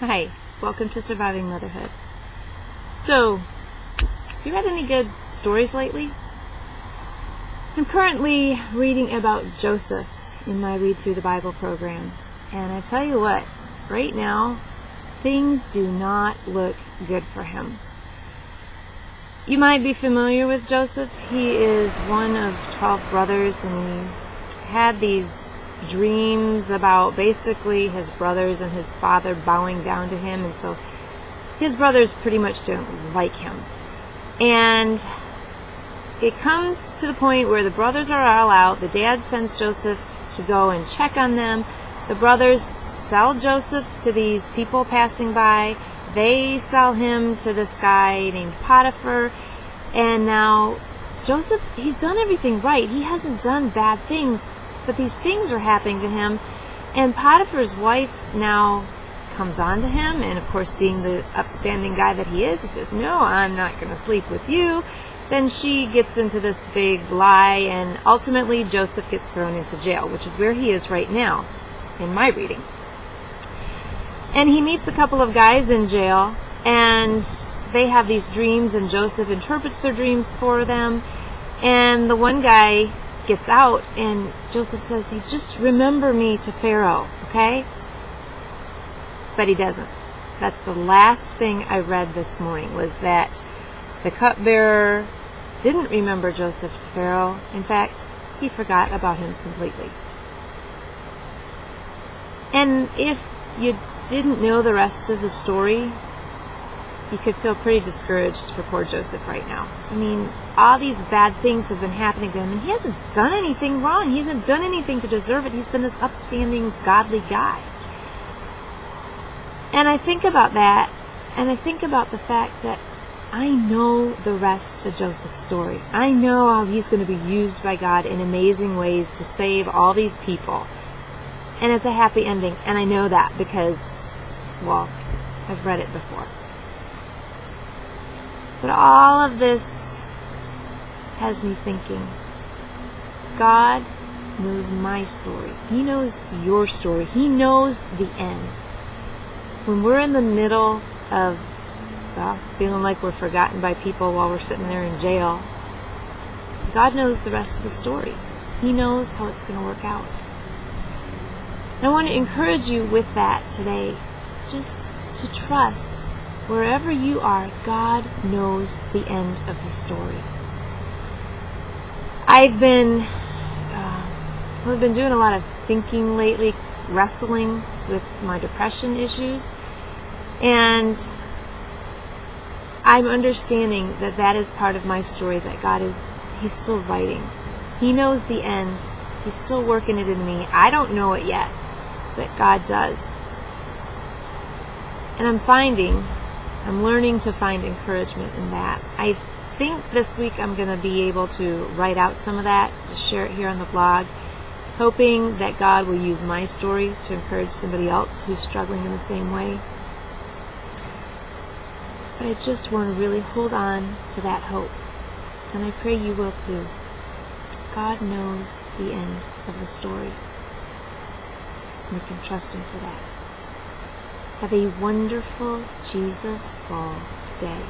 Hi, welcome to Surviving Motherhood. So, have you read any good stories lately? I'm currently reading about Joseph in my Read Through the Bible program. And I tell you what, right now, things do not look good for him. You might be familiar with Joseph. He is one of 12 brothers, and he had these dreams about basically his brothers and his father bowing down to him, and so his brothers pretty much don't like him. And it comes to the point where the brothers are all out. The dad sends Joseph to go and check on them. The brothers sell Joseph to these people passing by. They sell him to this guy named Potiphar. And now Joseph, he's done everything right. He hasn't done bad things, but these things are happening to him. And Potiphar's wife now comes on to him, and of course, being the upstanding guy that he is, he says, "No, I'm not going to sleep with you." Then she gets into this big lie, and ultimately Joseph gets thrown into jail, which is where he is right now in my reading. And he meets a couple of guys in jail, and they have these dreams, and Joseph interprets their dreams for them. And the one guy gets out, and Joseph says, "You just remember me to Pharaoh, okay?" But he doesn't. That's the last thing I read this morning, was that the cupbearer didn't remember Joseph to Pharaoh. In fact, he forgot about him completely. And if you didn't know the rest of the story, you could feel pretty discouraged for poor Joseph right now. I mean, all these bad things have been happening to him, and he hasn't done anything wrong. He hasn't done anything to deserve it. He's been this upstanding, godly guy. And I think about that, and I think about the fact that I know the rest of Joseph's story. I know how he's going to be used by God in amazing ways to save all these people. And it's a happy ending, and I know that because, well, I've read it before. But all of this has me thinking, God knows my story. He knows your story. He knows the end. When we're in the middle of feeling like we're forgotten by people while we're sitting there in jail, God knows the rest of the story. He knows how it's going to work out. And I want to encourage you with that today, just to trust wherever you are, God knows the end of the story. I've been doing a lot of thinking lately, wrestling with my depression issues, and I'm understanding that that is part of my story, that He's still writing. He knows the end. He's still working it in me. I don't know it yet, but God does. And I'm learning to find encouragement in that. I think this week I'm going to be able to write out some of that, to share it here on the blog, hoping that God will use my story to encourage somebody else who's struggling in the same way. But I just want to really hold on to that hope. And I pray you will too. God knows the end of the story. We can trust Him for that. Have a wonderful Jesus-full day.